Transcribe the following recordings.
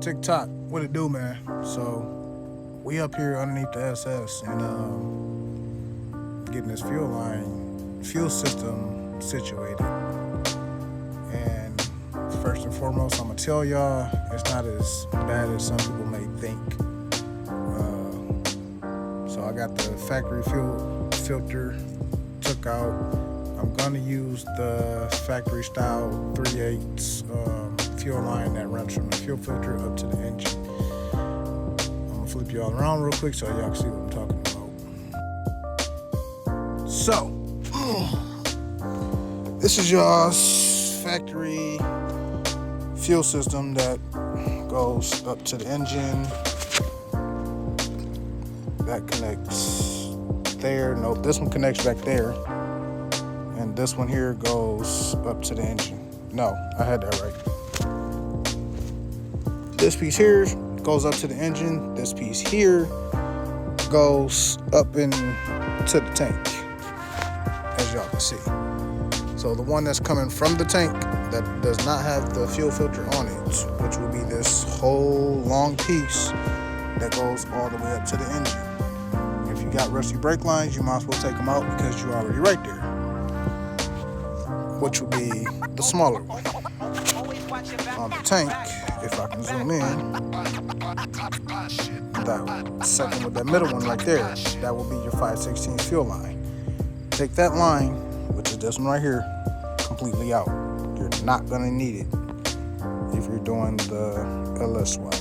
TikTok, what it do, man? So we up here underneath the SS and getting this fuel system situated. And first and foremost, I'm gonna tell y'all it's not as bad as some people may think. So I got the factory fuel filter took out. I'm gonna use the factory style 3/8 fuel line that runs from the fuel filter up to the engine. I'm gonna flip y'all around real quick so y'all can see what I'm talking about. So, this is y'all's factory fuel system that goes up to the engine. That connects there. Nope, this one connects back there. And this one here goes up to the engine. No, I had that right. This piece here goes up to the engine. This piece here goes up into the tank, as y'all can see. So the one that's coming from the tank that does not have the fuel filter on it, which will be this whole long piece that goes all the way up to the engine. If you got rusty brake lines, you might as well take them out because you're already right there, which will be the smaller one. On the tank, if I can zoom in, that second with that middle one right there, that will be your 5/16 fuel line. Take that line, which is this one right here, completely out. You're not gonna need it if you're doing the LS swap.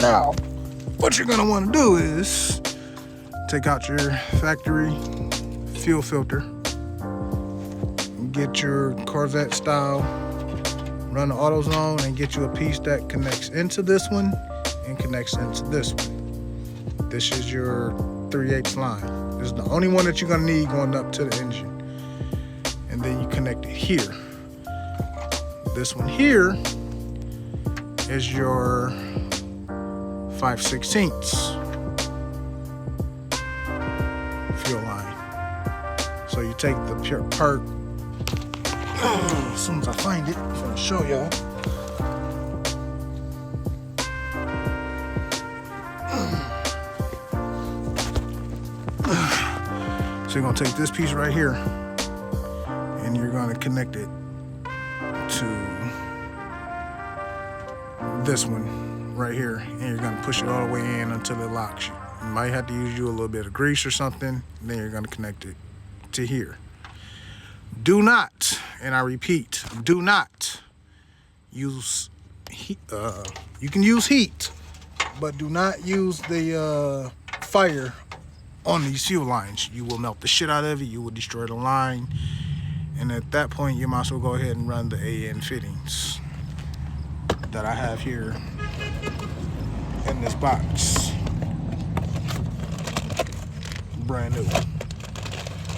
Now, what you're gonna want to do is take out your factory fuel filter, get your Corvette style, run the AutoZone, and get you a piece that connects into this one and connects into this one. This is your 3/8 line. This is the only one that you're gonna need going up to the engine. And then you connect it here. This one here is your 5/16 fuel line. So you take the pure part. As soon as I find it, I'm gonna show y'all. So you're gonna take this piece right here and you're gonna connect it to this one right here, and you're gonna push it all the way in until it locks you. You might have to use you a little bit of grease or something, then you're gonna connect it to here. Do not, and I repeat, do not use heat. You can use heat, but do not use the fire on these fuel lines. You will melt the shit out of it. You will destroy the line. And at that point, you might as well go ahead and run the AN fittings that I have here in this box. Brand new.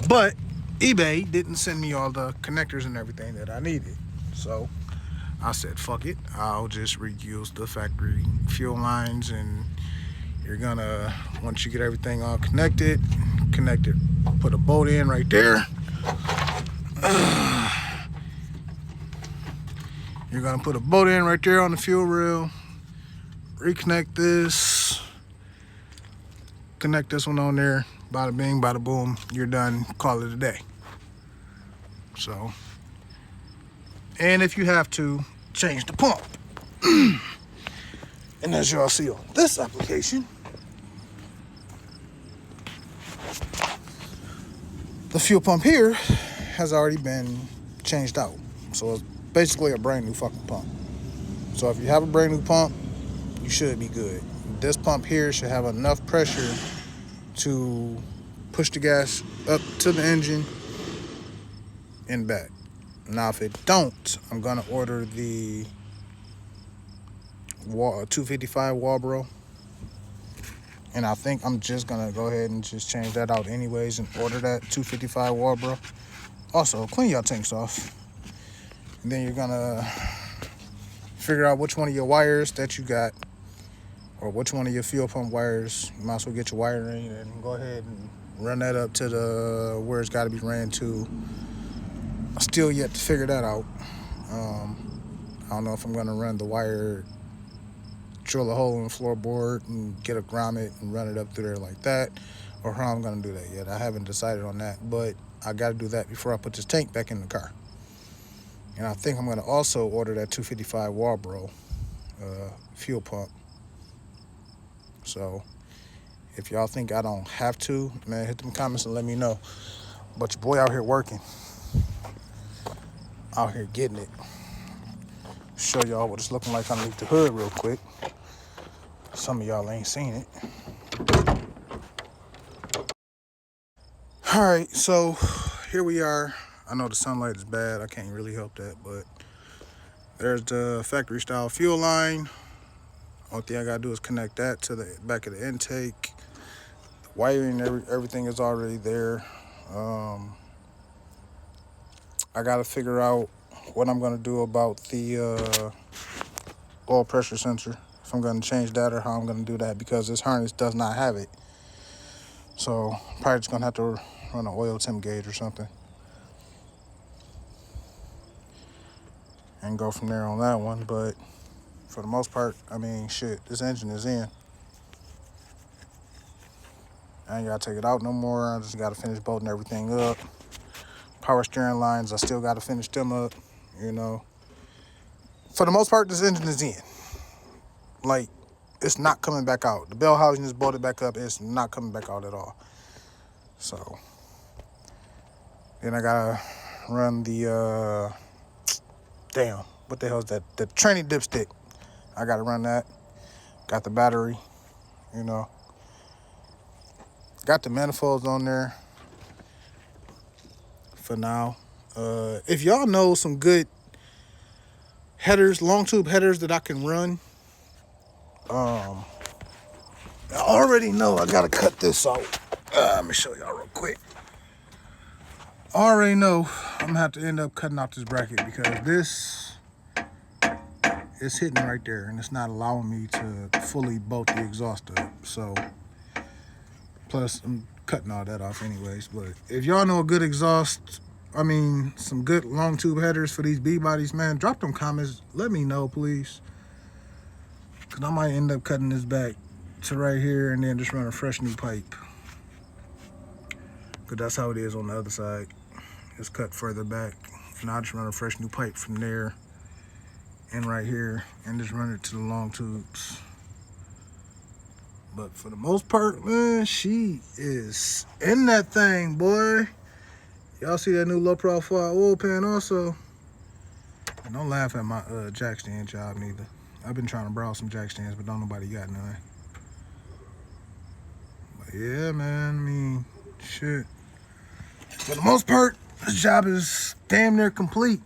But eBay didn't send me all the connectors and everything that I needed. So I said, fuck it. I'll just reuse the factory fuel lines, and you're gonna, once you get everything all connected, put a bolt in right there. You're gonna put a bolt in right there on the fuel rail, reconnect this, connect this one on there, bada bing, bada boom, you're done, call it a day. So, and if you have to, change the pump. And as y'all see on this application, the fuel pump here has already been changed out. So it's basically a brand new fucking pump. So if you have a brand new pump, you should be good. This pump here should have enough pressure to push the gas up to the engine and back. Now if it don't, I'm gonna order the 255 Walbro, and I think I'm just gonna go ahead and just change that out anyways and order that 255 Walbro. Also, clean your tanks off, and then you're gonna figure out which one of your wires that you got, or which one of your fuel pump wires. You might as well get your wiring and go ahead and run that up to the where it's got to be ran to. I still yet to figure that out. I don't know if I'm gonna run the wire drill a hole in the floorboard and get a grommet and run it up through there like that, or how I'm gonna do that yet. I haven't decided on that, but I gotta do that before I put this tank back in the car. And I think I'm gonna also order that 255 Walbro fuel pump. So if y'all think I don't have to, man, hit them comments and let me know. But your boy out here working, out here getting it. Show y'all what it's looking like underneath the hood real quick. Some of y'all ain't seen it. All right, so here we are. I know the sunlight is bad. I can't really help that, but there's the factory style fuel line. Only thing I gotta do is connect that to the back of the intake. The wiring, everything is already there. I gotta figure out what I'm gonna do about the oil pressure sensor. If I'm gonna change that or how I'm gonna do that, because this harness does not have it. So probably just gonna have to run an oil temp gauge or something and go from there on that one. But for the most part, I mean, shit, this engine is in. I ain't gotta take it out no more. I just gotta finish bolting everything up. Power steering lines, I still gotta finish them up, you know. For the most part, this engine is in. Like, it's not coming back out. The bell housing is bolted back up. It's not coming back out at all. So then I gotta run the damn, what the hell is that? The tranny dipstick. I gotta run that. Got the battery, you know. Got the manifolds on there for now. If y'all know some good headers, long tube headers that I can run, I already know I gotta cut this out. Let me show y'all real quick. I already know I'm gonna have to end up cutting out this bracket because this is hitting right there and it's not allowing me to fully bolt the exhaust up. So, plus I'm cutting all that off anyways. But if y'all know a good exhaust, I mean, some good long tube headers for these B-bodies, man, drop them comments. Let me know, please. Because I might end up cutting this back to right here and then just run a fresh new pipe. Because that's how it is on the other side. It's cut further back. And I'll just run a fresh new pipe from there and right here and just run it to the long tubes. But for the most part, man, she is in that thing, boy. Y'all see that new low profile oil pan also? And don't laugh at my jack stand job neither. I've been trying to browse some jack stands, but don't nobody got none. But yeah, man, I mean, shit. For the most part, this job is damn near complete.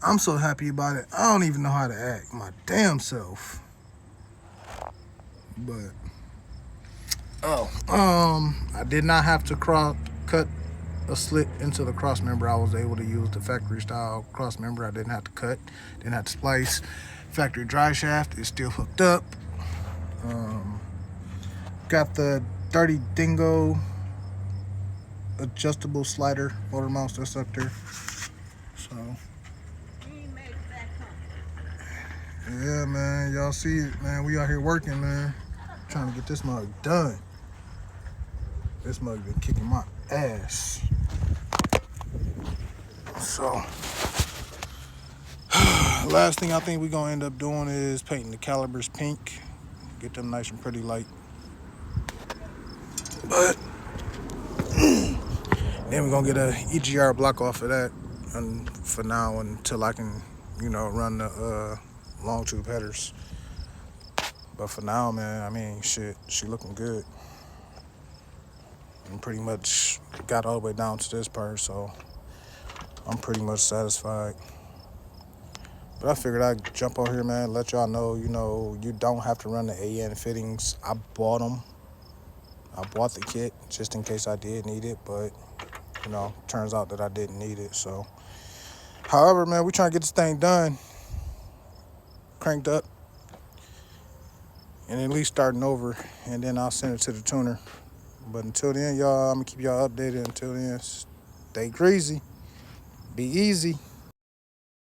I'm so happy about it. I don't even know how to act my damn self. But, I did not have to cut a slit into the cross member. I was able to use the factory style cross member. I didn't have to cut, didn't have to splice. Factory dry shaft is still hooked up. Got the Dirty Dingo adjustable slider motor mounts that's up there. So yeah, man, y'all see it, man. We out here working, man, trying to get this mug done. This mug been kicking my ass. So last thing I think we're gonna end up doing is painting the calipers pink, get them nice and pretty light. But then we're gonna get a EGR block off of that, and for now until I can, you know, run the long tube headers. But for now, man, I mean, shit, she looking good. And pretty much got all the way down to this part, so I'm pretty much satisfied. But I figured I'd jump on here, man, let y'all know, you know, you don't have to run the AN fittings. I bought them. I bought the kit just in case I did need it, but, you know, turns out that I didn't need it, so. However, man, we trying to get this thing done, cranked up, and at least starting over, and then I'll send it to the tuner. But until then, y'all, I'm going to keep y'all updated. Until then, stay greasy, be easy.